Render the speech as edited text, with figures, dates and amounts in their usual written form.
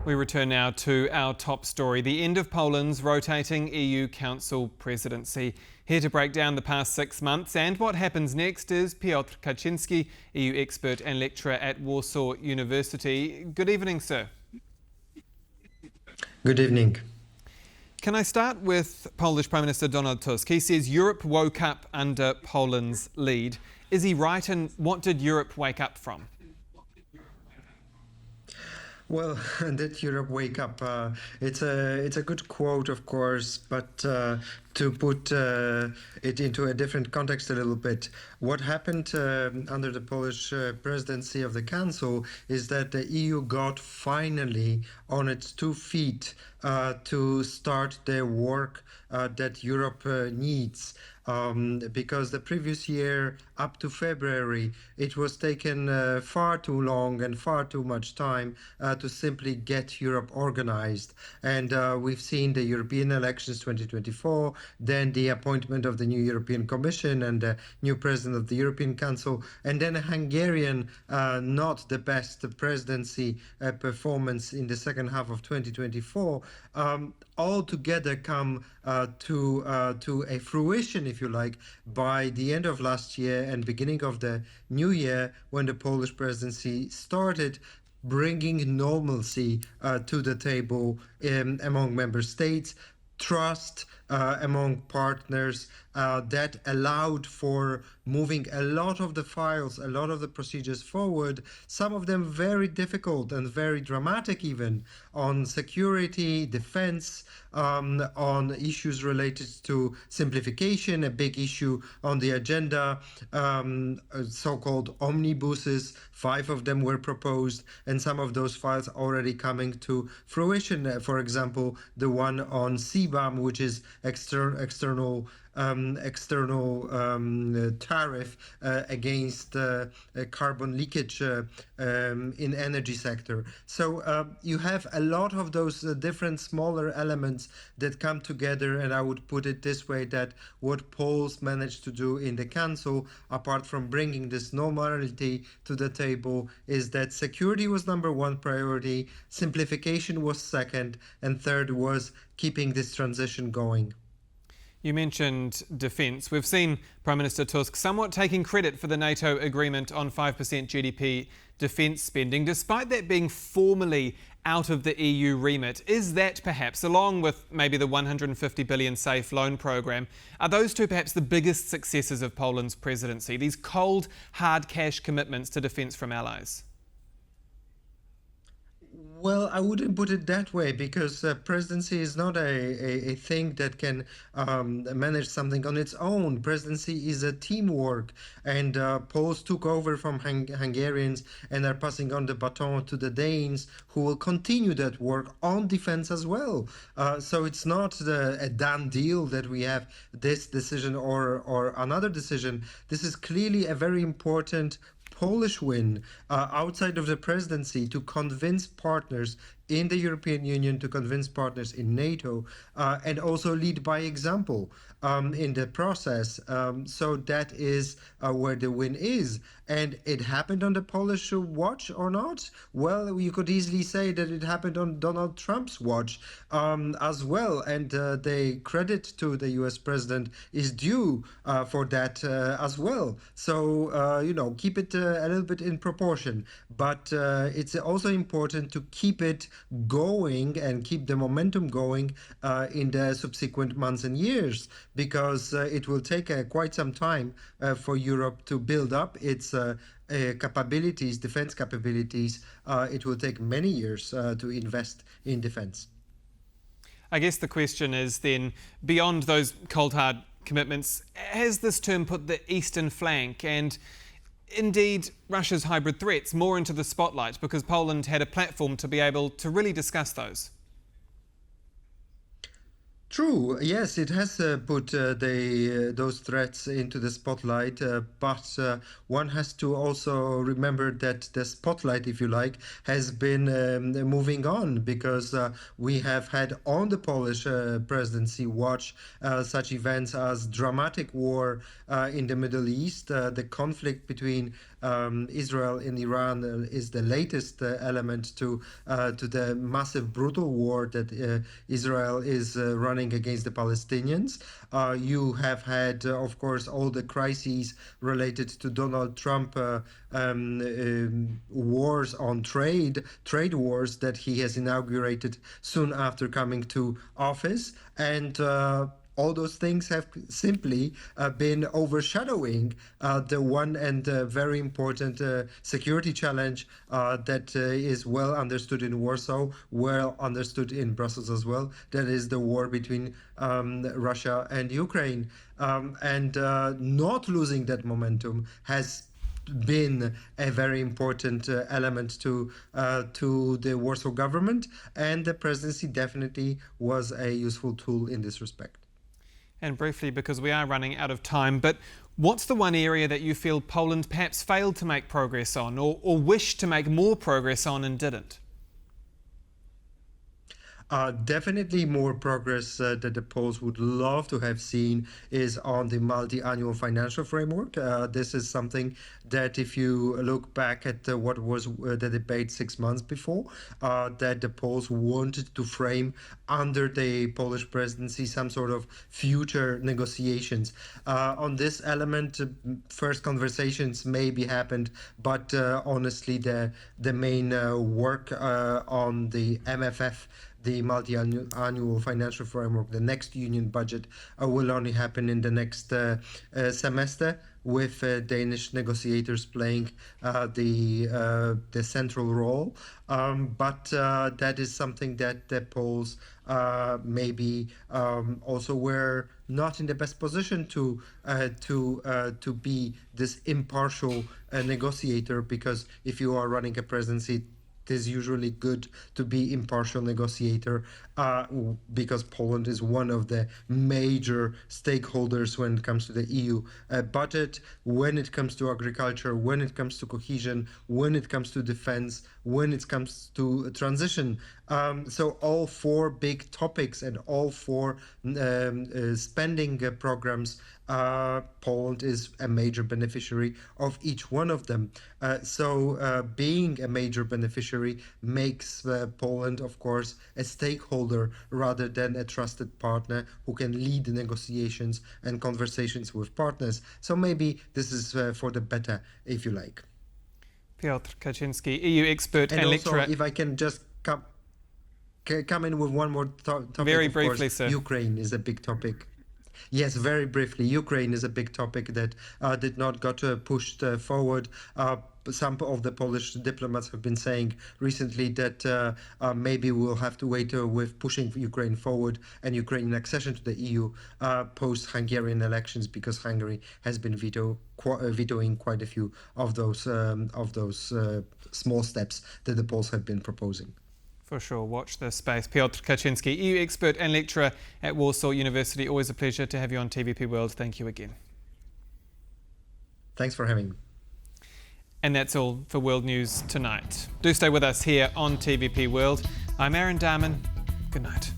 We return now to our top story, the end of Poland's rotating EU Council presidency. Here to break down the past 6 months and what happens next is Piotr Kaczyński, EU expert and lecturer at Warsaw University. Good evening, sir. Good evening. Can I start with Polish Prime Minister Donald Tusk? He says Europe woke up under Poland's lead. Is he right, and what did Europe wake up from? Well, did Europe wake up? It's a good quote, of course, but to put it into a different context a little bit, what happened under the Polish presidency of the Council is that the EU got finally on its 2 feet to start their work that Europe needs. Because the previous year, up to February, it was taken far too long and far too much time to simply get Europe organized. And we've seen the European elections 2024, then the appointment of the new European Commission and the new president of the European Council, and then a Hungarian, not the best presidency performance in the second half of 2024, all together come to a fruition, if you like, by the end of last year and beginning of the new year, when the Polish presidency started bringing normalcy to the table among member states, trust among partners that allowed for moving a lot of the files, a lot of the procedures forward, some of them very difficult and very dramatic even, on security, defense, on issues related to simplification, a big issue on the agenda, so-called omnibuses. 5 of them were proposed, and some of those files already coming to fruition. For example, the one on CBAM, which is external tariff against carbon leakage in energy sector. So you have a lot of those different smaller elements that come together, and I would put it this way, that what Poles managed to do in the Council, apart from bringing this normality to the table, is that security was number 1 priority, simplification was second, and third was keeping this transition going. You mentioned defence. We've seen Prime Minister Tusk somewhat taking credit for the NATO agreement on 5% GDP defence spending, despite that being formally out of the EU remit. Is that perhaps, along with maybe the 150 billion safe loan programme, are those two perhaps the biggest successes of Poland's presidency, these cold, hard cash commitments to defence from allies? Well, I wouldn't put it that way, because presidency is not a thing that can manage something on its own. Presidency is a teamwork, and Poles took over from Hungarians and are passing on the baton to the Danes, who will continue that work on defense as well. So it's not a done deal that we have this decision or another decision. This is clearly a very important Polish win outside of the presidency to convince partners in the European Union, to convince partners in NATO, and also lead by example in the process. So that is where the win is. And it happened on the Polish watch or not? Well, you could easily say that it happened on Donald Trump's watch as well. And the credit to the US president is due for that as well. So, keep it a little bit in proportion. But it's also important to keep it going and keep the momentum going in the subsequent months and years, because it will take quite some time for Europe to build up its capabilities, defense capabilities. It will take many years to invest in defense. I guess the question is then, beyond those cold hard commitments, has this term put the eastern flank and indeed Russia's hybrid threats more into the spotlight, because Poland had a platform to be able to really discuss those? True. Yes, it has put those threats into the spotlight, but one has to also remember that the spotlight, if you like, has been moving on because we have had on the Polish presidency watch such events as dramatic war in the Middle East. The conflict between Israel and Iran is the latest element to the massive brutal war that Israel is running against the Palestinians. You have had, of course, all the crises related to Donald Trump wars on trade wars that he has inaugurated soon after coming to office, and all those things have simply been overshadowing the one and very important security challenge that is well understood in Warsaw, well understood in Brussels as well. That is the war between Russia and Ukraine. And not losing that momentum has been a very important element to the Warsaw government, and the presidency definitely was a useful tool in this respect. And briefly, because we are running out of time, but what's the one area that you feel Poland perhaps failed to make progress on or wished to make more progress on and didn't? Definitely more progress that the Poles would love to have seen is on the multi-annual financial framework. This is something that if you look back at what was the debate 6 months before, that the Poles wanted to frame under the Polish presidency some sort of future negotiations. On this element, first conversations maybe happened, but honestly the main work on the MFF, the multi-annual financial framework, the next union budget, will only happen in the next semester, with Danish negotiators playing the central role. But that is something that the Poles maybe also were not in the best position to be this impartial negotiator, because if you are running a presidency, it is usually good to be impartial negotiator, because Poland is one of the major stakeholders when it comes to the EU budget, when it comes to agriculture, when it comes to cohesion, when it comes to defense, when it comes to transition. So all four big topics and all four spending programs, Poland is a major beneficiary of each one of them. So being a major beneficiary makes Poland, of course, a stakeholder rather than a trusted partner who can lead the negotiations and conversations with partners. So maybe this is for the better, if you like. Piotr Kaczyński, EU expert and also, lecturer. If I can just come in with one more topic. Very briefly, sir. Ukraine is a big topic. Yes, very briefly. Ukraine is a big topic that did not got pushed forward. Some of the Polish diplomats have been saying recently that maybe we'll have to wait with pushing Ukraine forward and Ukrainian accession to the EU post-Hungarian elections, because Hungary has been vetoing quite a few of those small steps that the Poles have been proposing. For sure, watch this space. Piotr Kaczyński, EU expert and lecturer at Warsaw University. Always a pleasure to have you on TVP World. Thank you again. Thanks for having me. And that's all for World News tonight. Do stay with us here on TVP World. I'm Aaron Darman. Good night.